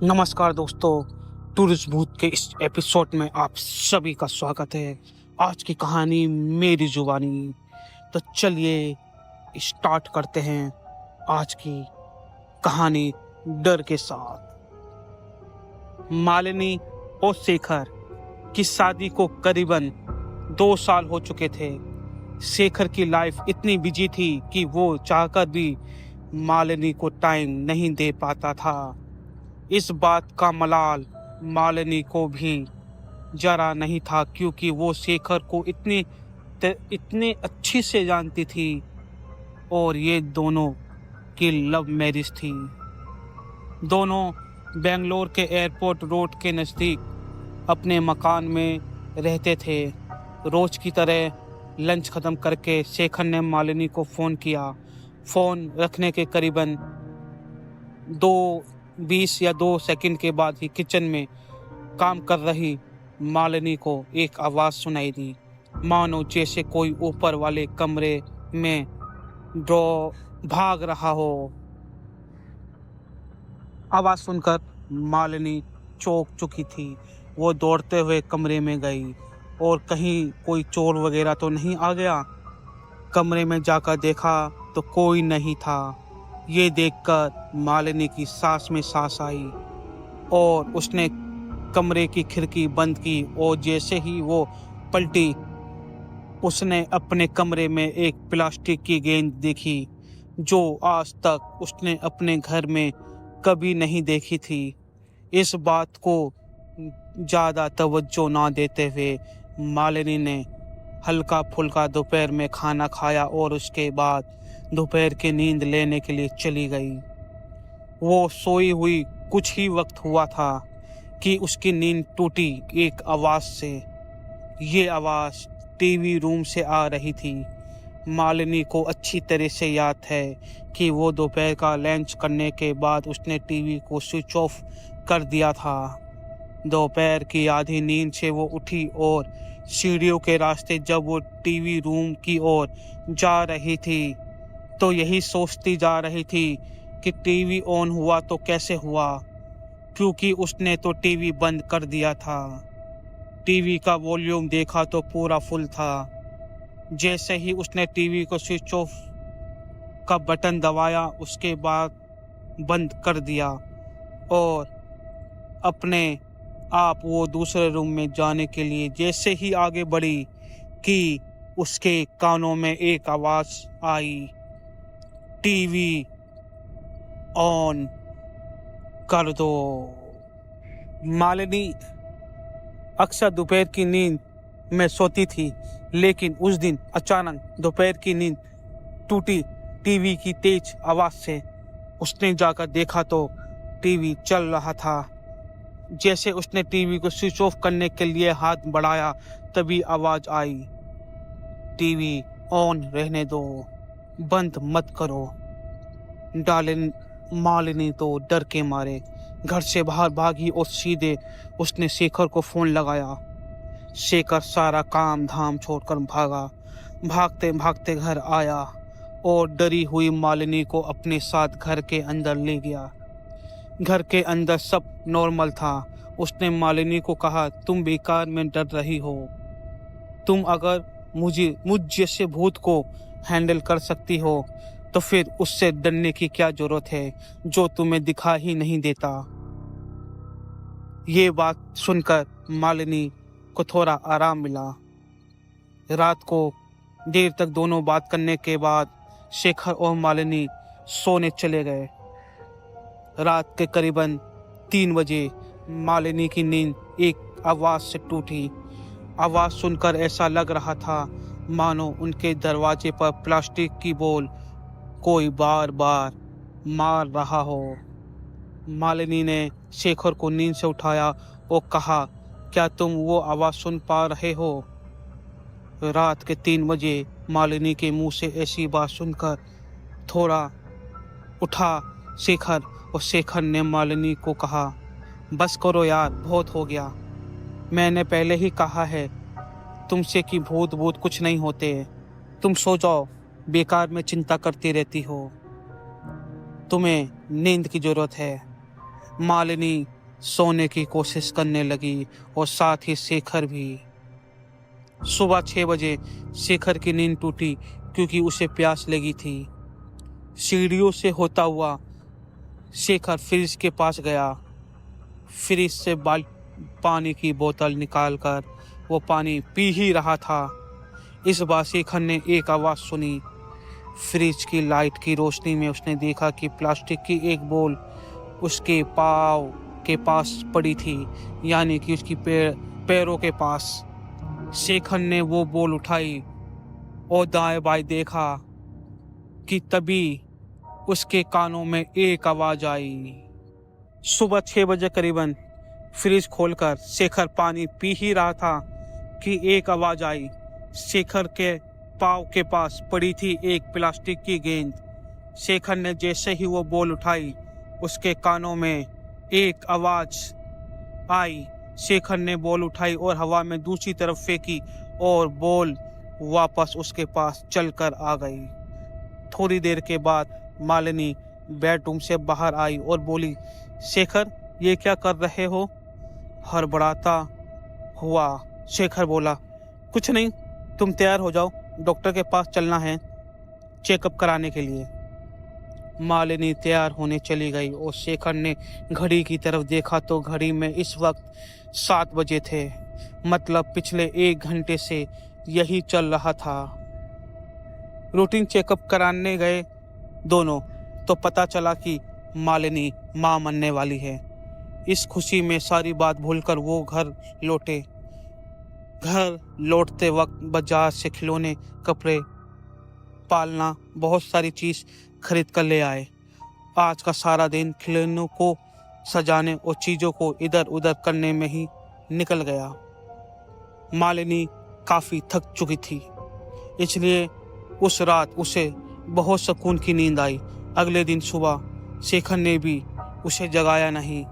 नमस्कार दोस्तों, टूरिस्ट भूत के इस एपिसोड में आप सभी का स्वागत है। आज की कहानी मेरी जुबानी। तो चलिए स्टार्ट करते हैं आज की कहानी डर के साथ। मालिनी और शेखर की शादी को करीबन 2 साल हो चुके थे। शेखर की लाइफ इतनी बिजी थी कि वो चाहकर भी मालिनी को टाइम नहीं दे पाता था। इस बात का मलाल मालिनी को भी जरा नहीं था, क्योंकि वो शेखर को इतने अच्छी से जानती थी और ये दोनों की लव मैरिज थी। दोनों बेंगलोर के एयरपोर्ट रोड के नज़दीक अपने मकान में रहते थे। रोज की तरह लंच ख़त्म करके शेखर ने मालिनी को फ़ोन किया। फ़ोन रखने के करीबन 20 या 2 सेकंड के बाद ही किचन में काम कर रही मालिनी को एक आवाज़ सुनाई दी, मानो जैसे कोई ऊपर वाले कमरे में ड्रॉ भाग रहा हो। आवाज़ सुनकर मालिनी चौंक चुकी थी। वो दौड़ते हुए कमरे में गई और कहीं कोई चोर वगैरह तो नहीं आ गया। कमरे में जाकर देखा तो कोई नहीं था। ये देखकर मालिनी की सांस में सांस आई और उसने कमरे की खिड़की बंद की और जैसे ही वो पलटी, उसने अपने कमरे में एक प्लास्टिक की गेंद देखी जो आज तक उसने अपने घर में कभी नहीं देखी थी। इस बात को ज़्यादा तवज्जो ना देते हुए मालिनी ने हल्का फुल्का दोपहर में खाना खाया और उसके बाद दोपहर की नींद लेने के लिए चली गई। वो सोई हुई कुछ ही वक्त हुआ था कि उसकी नींद टूटी एक आवाज़ से। ये आवाज़ टीवी रूम से आ रही थी। मालिनी को अच्छी तरह से याद है कि वो दोपहर का लंच करने के बाद उसने टीवी को स्विच ऑफ कर दिया था। दोपहर की आधी नींद से वो उठी और सीढ़ियों के रास्ते जब वो टीवी रूम की ओर जा रही थी तो यही सोचती जा रही थी कि टीवी ऑन हुआ तो कैसे हुआ, क्योंकि उसने तो टीवी बंद कर दिया था। टीवी का वॉल्यूम देखा तो पूरा फुल था। जैसे ही उसने टीवी को स्विच ऑफ का बटन दबाया, उसके बाद बंद कर दिया और अपने आप वो दूसरे रूम में जाने के लिए जैसे ही आगे बढ़ी कि उसके कानों में एक आवाज़ आई, टीवी ऑन कर दो। मालिनी अक्सर दोपहर की नींद में सोती थी, लेकिन उस दिन अचानक दोपहर की नींद टूटी टीवी की तेज आवाज़ से। उसने जाकर देखा तो टीवी चल रहा था। जैसे उसने टीवी को स्विच ऑफ करने के लिए हाथ बढ़ाया, तभी आवाज़ आई, टीवी ऑन रहने दो, बंद मत करो। मालिनी तो डर के मारे घर से बाहर भागी और सीधे उसने शेखर को फ़ोन लगाया। शेखर सारा काम धाम छोड़कर भागा। भागते भागते घर आया और डरी हुई मालिनी को अपने साथ घर के अंदर ले गया। घर के अंदर सब नॉर्मल था। उसने मालिनी को कहा, तुम बेकार में डर रही हो। तुम अगर मुझ जैसे भूत को हैंडल कर सकती हो तो फिर उससे डरने की क्या जरूरत है जो तुम्हें दिखा ही नहीं देता। ये बात सुनकर मालिनी को थोड़ा आराम मिला। रात को देर तक दोनों बात करने के बाद शेखर और मालिनी सोने चले गए। रात के करीबन 3 बजे मालिनी की नींद एक आवाज़ से टूटी। आवाज़ सुनकर ऐसा लग रहा था मानो उनके दरवाजे पर प्लास्टिक की बॉल कोई बार बार मार रहा हो। मालिनी ने शेखर को नींद से उठाया और कहा, क्या तुम वो आवाज़ सुन पा रहे हो? रात के 3 बजे मालिनी के मुंह से ऐसी बात सुनकर थोड़ा उठा शेखर, और शेखर ने मालिनी को कहा, बस करो यार, बहुत हो गया। मैंने पहले ही कहा है तुमसे कि भूत भूत कुछ नहीं होते। तुम सो जाओ, बेकार में चिंता करती रहती हो। तुम्हें नींद की ज़रूरत है। मालिनी सोने की कोशिश करने लगी और साथ ही शेखर भी। सुबह 6 बजे शेखर की नींद टूटी क्योंकि उसे प्यास लगी थी। सीढ़ियों से होता हुआ शेखर फ्रिज के पास गया। फ्रिज से पानी की बोतल निकालकर वो पानी पी ही रहा था। इस बार शेखर ने एक आवाज़ सुनी। फ्रिज की लाइट की रोशनी में उसने देखा कि प्लास्टिक की एक बोल उसके पाँव के पास पड़ी थी, यानी कि उसकी पैरों के पास। शेखर ने वो बोल उठाई और दाएं बाएं देखा कि तभी उसके कानों में एक आवाज़ आई। सुबह 6 बजे करीबन फ्रिज खोलकर शेखर पानी पी ही रहा था कि एक आवाज़ आई। शेखर के पाँव के पास पड़ी थी एक प्लास्टिक की गेंद। शेखर ने जैसे ही वो बॉल उठाई, उसके कानों में एक आवाज़ आई। शेखर ने बॉल उठाई और हवा में दूसरी तरफ फेंकी और बॉल वापस उसके पास चलकर आ गई। थोड़ी देर के बाद मालिनी बेडरूम से बाहर आई और बोली, शेखर, ये क्या कर रहे हो? हड़बड़ाता हुआ शेखर बोला, कुछ नहीं, तुम तैयार हो जाओ, डॉक्टर के पास चलना है चेकअप कराने के लिए। मालिनी तैयार होने चली गई और शेखर ने घड़ी की तरफ देखा तो घड़ी में इस वक्त 7 बजे थे। मतलब पिछले 1 घंटे से यही चल रहा था। रूटीन चेकअप कराने गए दोनों तो पता चला कि मालिनी मां बनने वाली है। इस खुशी में सारी बात भूलकर वो घर लौटे। घर लौटते वक्त बाजार से खिलौने, कपड़े, पालना, बहुत सारी चीज़ खरीद कर ले आए। आज का सारा दिन खिलौनों को सजाने और चीज़ों को इधर उधर करने में ही निकल गया। मालिनी काफ़ी थक चुकी थी, इसलिए उस रात उसे बहुत सुकून की नींद आई। अगले दिन सुबह शेखर ने भी उसे जगाया नहीं,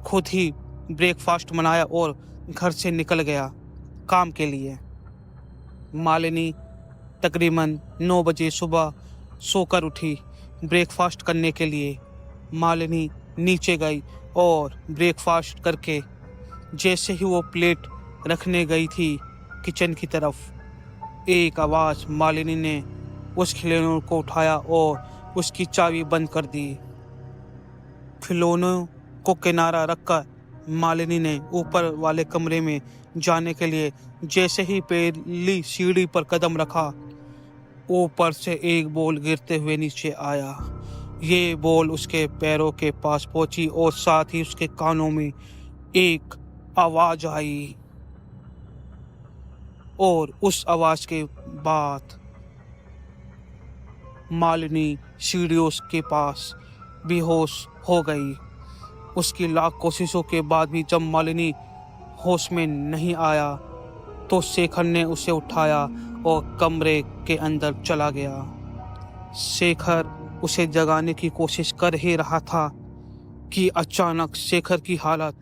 खुद ही ब्रेकफास्ट बनाया और घर से निकल गया काम के लिए। मालिनी तकरीबन 9 बजे सुबह सोकर उठी ब्रेकफास्ट करने के लिए। मालिनी नीचे गई और ब्रेकफास्ट करके जैसे ही वो प्लेट रखने गई थी किचन की तरफ, एक आवाज़ मालिनी ने उस खिलौने को उठाया और उसकी चाबी बंद कर दी। खिलौनों को किनारा रखकर मालिनी ने ऊपर वाले कमरे में जाने के लिए जैसे ही पहली सीढ़ी पर कदम रखा, ऊपर से एक बॉल गिरते हुए नीचे आया। ये बॉल उसके पैरों के पास पहुंची और साथ ही उसके कानों में एक आवाज़ आई और उस आवाज़ के बाद मालिनी सीढ़ियों के पास बेहोश हो गई। उसकी लाख कोशिशों के बाद भी जब मालिनी होश में नहीं आया तो शेखर ने उसे उठाया और कमरे के अंदर चला गया। शेखर उसे जगाने की कोशिश कर ही रहा था कि अचानक शेखर की हालत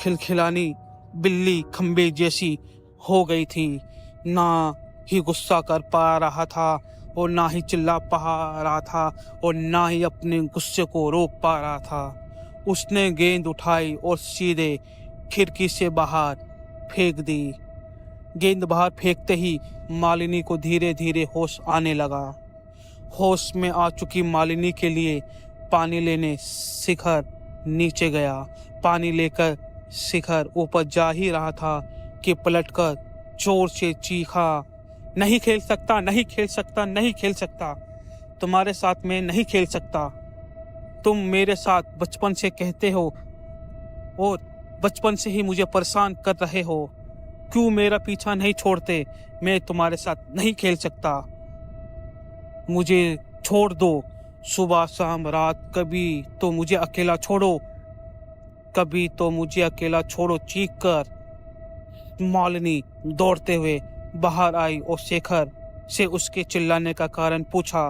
खिलखिलानी बिल्ली खंबे जैसी हो गई थी। ना ही गुस्सा कर पा रहा था और ना ही चिल्ला पा रहा था और ना ही अपने गुस्से को रोक पा रहा था। उसने गेंद उठाई और सीधे खिड़की से बाहर फेंक दी। गेंद बाहर फेंकते ही मालिनी को धीरे धीरे होश आने लगा। होश में आ चुकी मालिनी के लिए पानी लेने शिखर नीचे गया। पानी लेकर शिखर ऊपर जा ही रहा था कि पलटकर जोर से चीखा, नहीं खेल सकता, नहीं खेल सकता, नहीं खेल सकता, तुम्हारे साथ में नहीं खेल सकता। तुम मेरे साथ बचपन से कहते हो और बचपन से ही मुझे परेशान कर रहे हो, क्यों मेरा पीछा नहीं छोड़ते? मैं तुम्हारे साथ नहीं खेल सकता, मुझे छोड़ दो। सुबह शाम रात कभी तो मुझे अकेला छोड़ो, कभी तो मुझे अकेला छोड़ो। चीख कर मालिनी दौड़ते हुए बाहर आई और शेखर से उसके चिल्लाने का कारण पूछा।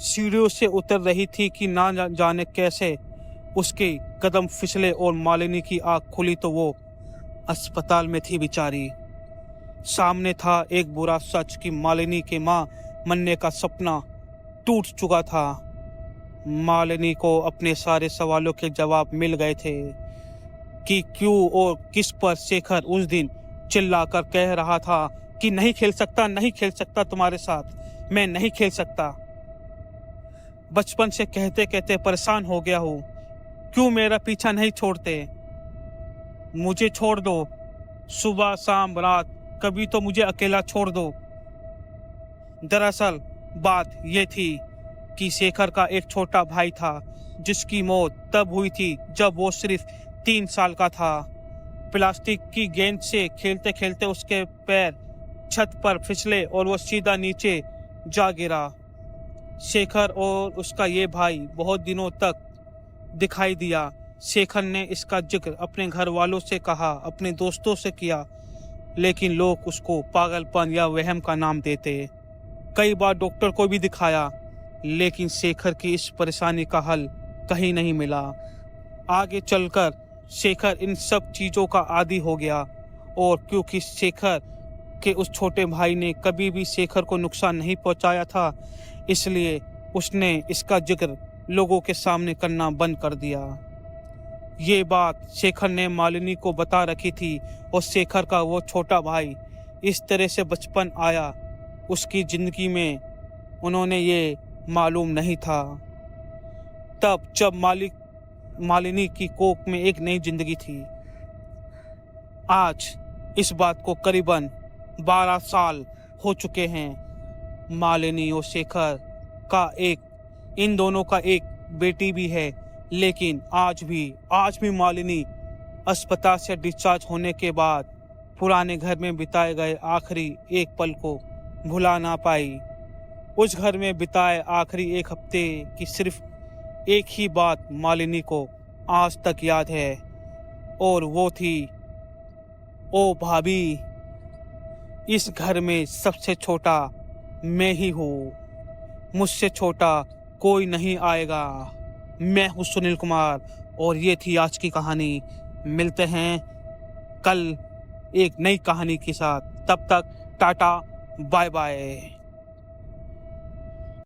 सीढ़ियों से उतर रही थी कि ना जाने कैसे उसके कदम फिसले और मालिनी की आंख खुली तो वो अस्पताल में थी बेचारी। सामने था एक बुरा सच कि मालिनी के मां बनने का सपना टूट चुका था। मालिनी को अपने सारे सवालों के जवाब मिल गए थे कि क्यों और किस पर शेखर उस दिन चिल्लाकर कह रहा था कि नहीं खेल सकता, नहीं खेल सकता तुम्हारे साथ, मैं नहीं खेल सकता। बचपन से कहते कहते परेशान हो गया हूँ, क्यों मेरा पीछा नहीं छोड़ते, मुझे छोड़ दो, सुबह शाम रात कभी तो मुझे अकेला छोड़ दो। दरअसल बात यह थी कि शेखर का एक छोटा भाई था जिसकी मौत तब हुई थी जब वो सिर्फ 3 साल का था। प्लास्टिक की गेंद से खेलते खेलते उसके पैर छत पर फिसले और वो सीधा नीचे जा गिरा। शेखर और उसका ये भाई बहुत दिनों तक दिखाई दिया। शेखर ने इसका जिक्र अपने घर वालों से कहा, अपने दोस्तों से किया, लेकिन लोग उसको पागलपन या वहम का नाम देते। कई बार डॉक्टर को भी दिखाया, लेकिन शेखर की इस परेशानी का हल कहीं नहीं मिला। आगे चलकर शेखर इन सब चीज़ों का आदी हो गया, और क्योंकि शेखर के उस छोटे भाई ने कभी भी शेखर को नुकसान नहीं पहुंचाया था, इसलिए उसने इसका जिक्र लोगों के सामने करना बंद कर दिया। ये बात शेखर ने मालिनी को बता रखी थी, और शेखर का वो छोटा भाई इस तरह से बचपन आया उसकी ज़िंदगी में, उन्होंने ये मालूम नहीं था। तब जब मालिनी की कोख में एक नई जिंदगी थी। आज इस बात को करीबन 12 साल हो चुके हैं। मालिनी और शेखर का इन दोनों का एक बेटी भी है, लेकिन आज भी मालिनी अस्पताल से डिस्चार्ज होने के बाद पुराने घर में बिताए गए आखिरी एक पल को भुला ना पाई। उस घर में बिताए आखिरी एक हफ्ते की सिर्फ एक ही बात मालिनी को आज तक याद है, और वो थी, ओ भाभी, इस घर में सबसे छोटा मैं ही हूँ, मुझसे छोटा कोई नहीं आएगा। मैं हूँ सुनील कुमार, और ये थी आज की कहानी। मिलते हैं कल एक नई कहानी के साथ, तब तक टाटा बाय बाय।